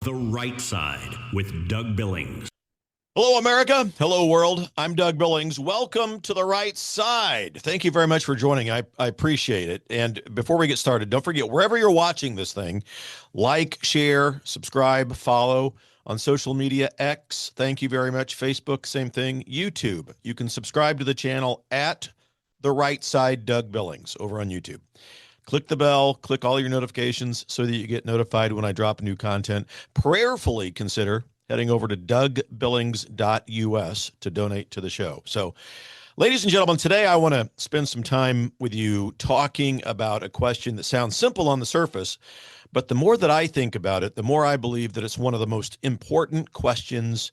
The Right Side with Doug Billings. Hello, America. Hello, world. I'm Doug Billings. Welcome to The Right Side. Thank you very much for joining. I appreciate it. And before we get started, don't forget, wherever you're watching this thing, like, share, subscribe, follow on social media. X, thank you very much. Facebook, same thing. YouTube, you can subscribe to the channel at The Right Side Doug Billings over on YouTube. Click the bell, click all your notifications so that you get notified when I drop new content. Prayerfully consider heading over to dougbillings.us to donate to the show. So, ladies and gentlemen, today I want to spend some time with you talking about a question that sounds simple on the surface, but the more that I think about it, the more I believe that it's one of the most important questions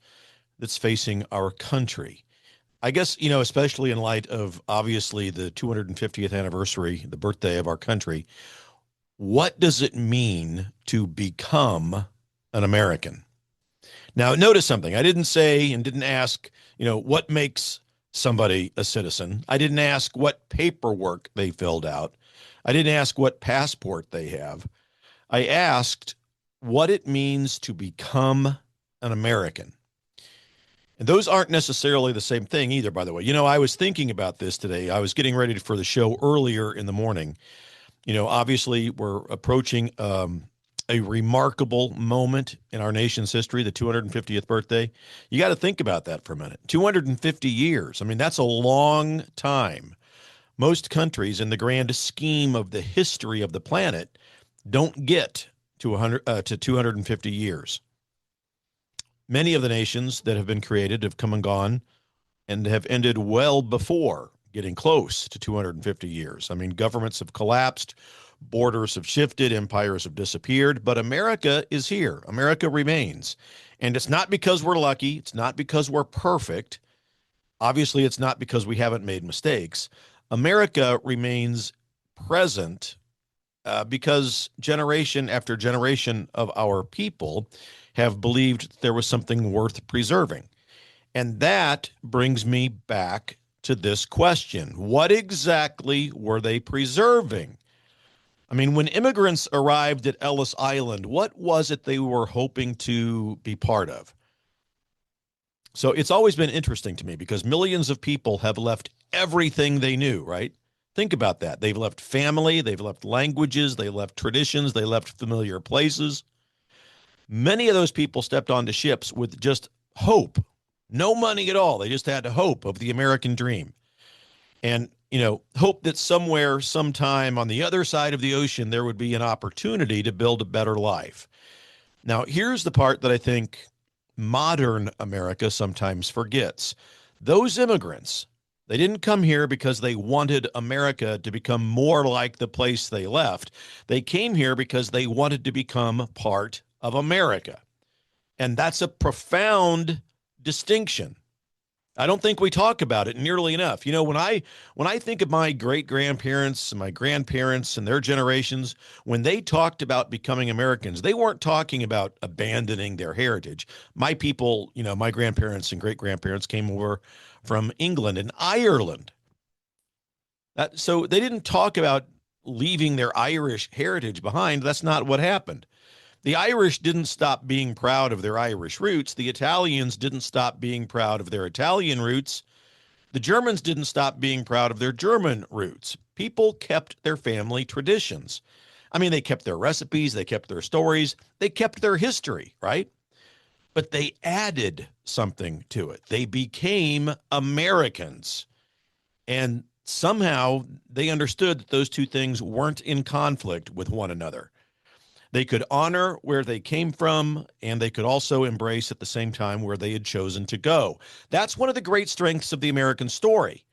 that's facing our country. I guess, especially in light of obviously the 250th anniversary, the birthday of our country, what does it mean to become an American? Now, notice something. I didn't say and didn't ask, what makes somebody a citizen. I didn't ask what paperwork they filled out. I didn't ask what passport they have. I asked what it means to become an American. And those aren't necessarily the same thing either, by the way. I was thinking about this today. I was getting ready for the show earlier in the morning. Obviously, we're approaching a remarkable moment in our nation's history, the 250th birthday. You got to think about that for a minute. 250 years. I mean, that's a long time. Most countries in the grand scheme of the history of the planet don't get to 250 years. Many of the nations that have been created have come and gone and have ended well before getting close to 250 years. I mean, governments have collapsed, borders have shifted, empires have disappeared, but America is here. America remains. And it's not because we're lucky. It's not because we're perfect. Obviously, it's not because we haven't made mistakes. America remains present because generation after generation of our people have believed there was something worth preserving. And that brings me back to this question. What exactly were they preserving? I mean, when immigrants arrived at Ellis Island, what was it they were hoping to be part of? So it's always been interesting to me because millions of people have left everything they knew, right? Think about that. They've left family, they've left languages, they left traditions, they left familiar places. Many of those people stepped onto ships with just hope, no money at all. They just had hope of the American dream. And, hope that somewhere, sometime on the other side of the ocean, there would be an opportunity to build a better life. Now, here's the part that I think modern America sometimes forgets. Those immigrants, they didn't come here because they wanted America to become more like the place they left. They came here because they wanted to become part of America. And that's a profound distinction. I don't think we talk about it nearly enough. When I think of my great-grandparents and my grandparents and their generations, when they talked about becoming Americans, they weren't talking about abandoning their heritage. My people, my grandparents and great-grandparents came over from England and Ireland. So they didn't talk about leaving their Irish heritage behind. That's not what happened. The Irish didn't stop being proud of their Irish roots. The Italians didn't stop being proud of their Italian roots. The Germans didn't stop being proud of their German roots. People kept their family traditions. I mean, they kept their recipes, they kept their stories, they kept their history, right? But they added something to it. They became Americans. And somehow they understood that those two things weren't in conflict with one another. They could honor where they came from, and they could also embrace at the same time where they had chosen to go. That's one of the great strengths of the American story.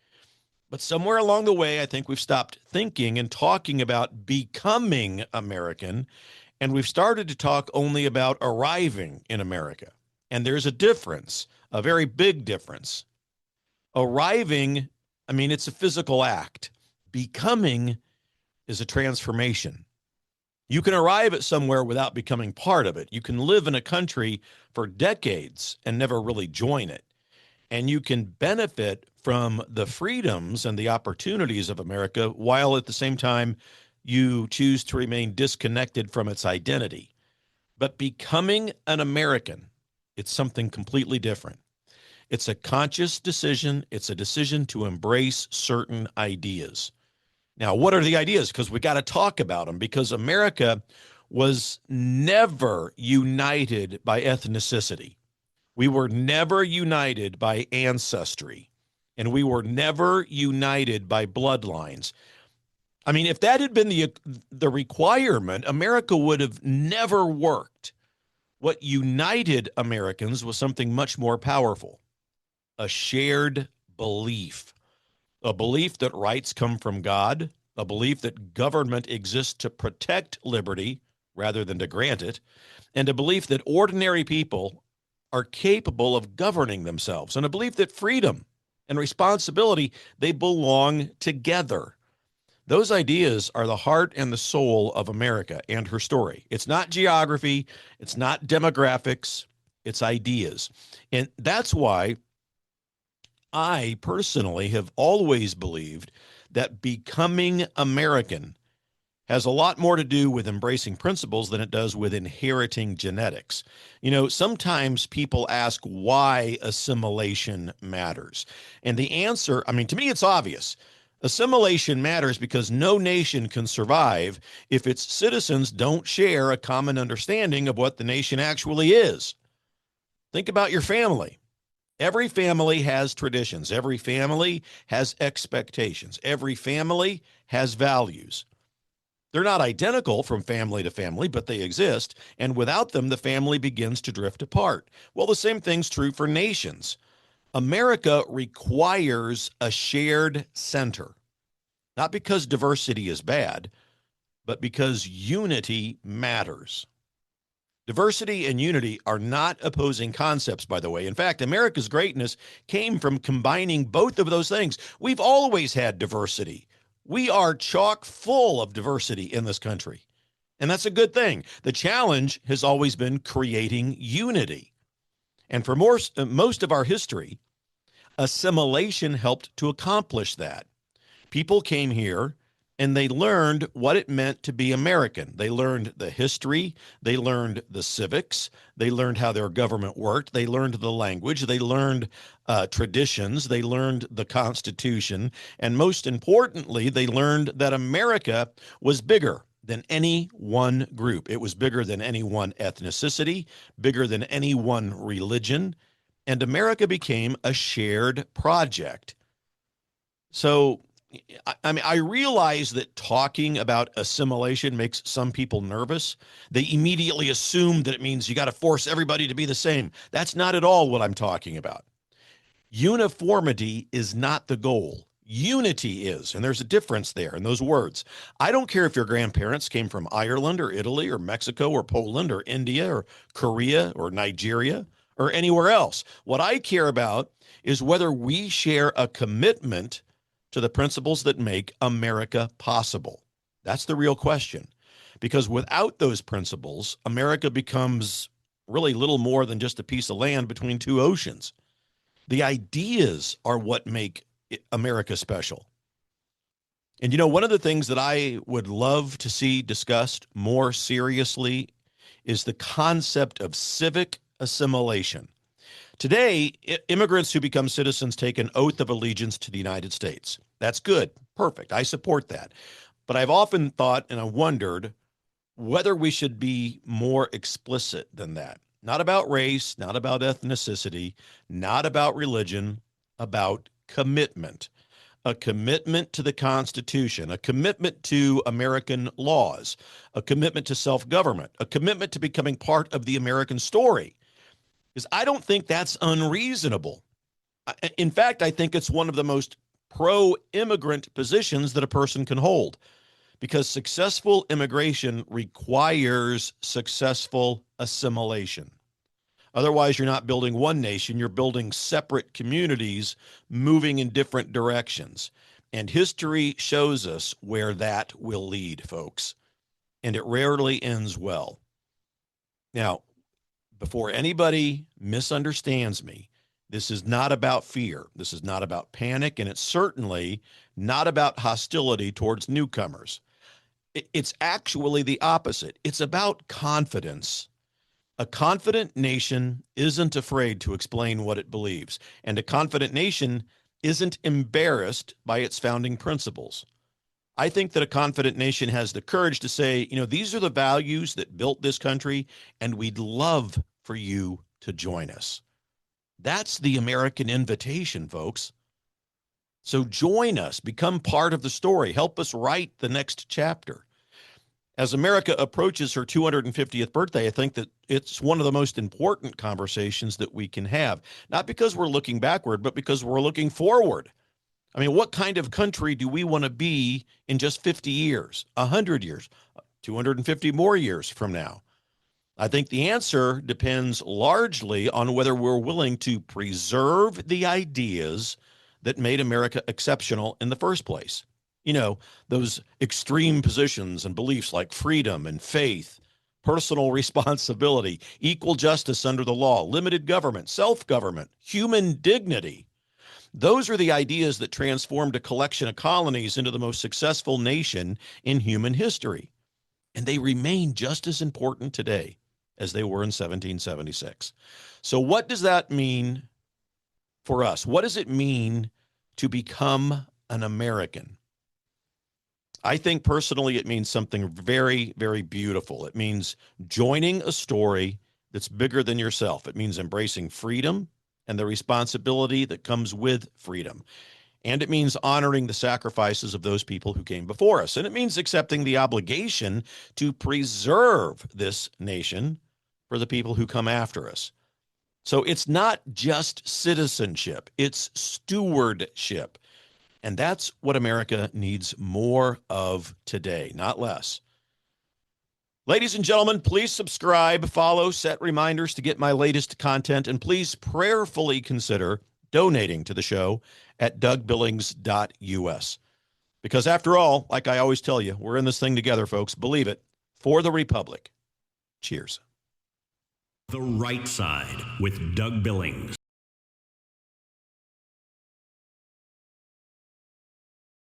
But somewhere along the way, I think we've stopped thinking and talking about becoming American, and we've started to talk only about arriving in America. And there's a difference, a very big difference. Arriving, I mean, it's a physical act. Becoming is a transformation. You can arrive at somewhere without becoming part of it. You can live in a country for decades and never really join it. And you can benefit from the freedoms and the opportunities of America while at the same time you choose to remain disconnected from its identity. But becoming an American, it's something completely different. It's a conscious decision. It's a decision to embrace certain ideas. Now, what are the ideas? Because we got to talk about them, because America was never united by ethnicity. We were never united by ancestry, and we were never united by bloodlines. I mean, if that had been the requirement, America would have never worked. What united Americans was something much more powerful: a shared belief, a belief that rights come from God, a belief that government exists to protect liberty rather than to grant it, and a belief that ordinary people are capable of governing themselves, and a belief that freedom and responsibility, they belong together. Those ideas are the heart and the soul of America and her story. It's not geography, it's not demographics, it's ideas. And that's why I personally have always believed that becoming American has a lot more to do with embracing principles than it does with inheriting genetics. You know, sometimes people ask why assimilation matters. And the answer, I mean, to me, it's obvious. Assimilation matters because no nation can survive if its citizens don't share a common understanding of what the nation actually is. Think about your family. Every family has traditions. Every family has expectations. Every family has values. They're not identical from family to family, but they exist. And without them, the family begins to drift apart. Well, the same thing's true for nations. America requires a shared center, not because diversity is bad, but because unity matters. Diversity and unity are not opposing concepts, by the way. In fact, America's greatness came from combining both of those things. We've always had diversity. We are chock full of diversity in this country, and that's a good thing. The challenge has always been creating unity. And for most of our history, assimilation helped to accomplish that. People came here and they learned what it meant to be American. They learned the history, they learned the civics, they learned how their government worked, they learned the language, they learned traditions, they learned the Constitution, and most importantly, they learned that America was bigger than any one group. It was bigger than any one ethnicity, bigger than any one religion, and America became a shared project. So, I mean, I realize that talking about assimilation makes some people nervous. They immediately assume that it means you got to force everybody to be the same. That's not at all what I'm talking about. Uniformity is not the goal. Unity is, and there's a difference there in those words. I don't care if your grandparents came from Ireland or Italy or Mexico or Poland or India or Korea or Nigeria or anywhere else. What I care about is whether we share a commitment to the principles that make America possible. That's the real question. Because without those principles, America becomes really little more than just a piece of land between two oceans. The ideas are what make America special. And you know, one of the things that I would love to see discussed more seriously is the concept of civic assimilation. Today, immigrants who become citizens take an oath of allegiance to the United States. That's good. Perfect. I support that. But I've often thought and I wondered whether we should be more explicit than that. Not about race, not about ethnicity, not about religion, about commitment. A commitment to the Constitution, a commitment to American laws, a commitment to self-government, a commitment to becoming part of the American story. Because I don't think that's unreasonable. In fact, I think it's one of the most pro-immigrant positions that a person can hold, because successful immigration requires successful assimilation. Otherwise, you're not building one nation, you're building separate communities moving in different directions. And history shows us where that will lead, folks. And it rarely ends well. Now, before anybody misunderstands me, this is not about fear. This is not about panic, and it's certainly not about hostility towards newcomers. It's actually the opposite. It's about confidence. A confident nation isn't afraid to explain what it believes, and a confident nation isn't embarrassed by its founding principles. I think that a confident nation has the courage to say, these are the values that built this country, and we'd love for you to join us. That's the American invitation, folks. So join us, become part of the story, help us write the next chapter. As America approaches her 250th birthday, I think that it's one of the most important conversations that we can have, not because we're looking backward, but because we're looking forward. I mean, what kind of country do we want to be in just 50 years, 100 years, 250 more years from now? I think the answer depends largely on whether we're willing to preserve the ideas that made America exceptional in the first place. Those extreme positions and beliefs like freedom and faith, personal responsibility, equal justice under the law, limited government, self-government, human dignity. Those are the ideas that transformed a collection of colonies into the most successful nation in human history. And they remain just as important today as they were in 1776. So what does that mean for us? What does it mean to become an American? I think personally it means something very, very beautiful. It means joining a story that's bigger than yourself. It means embracing freedom and the responsibility that comes with freedom. And it means honoring the sacrifices of those people who came before us. And it means accepting the obligation to preserve this nation for the people who come after us. So it's not just citizenship, it's stewardship. And that's what America needs more of today, not less. Ladies and gentlemen, please subscribe, follow, set reminders to get my latest content, and please prayerfully consider donating to the show at dougbillings.us. Because after all, like I always tell you, we're in this thing together, folks. Believe it. For the Republic. Cheers. The Right Side with Doug Billings.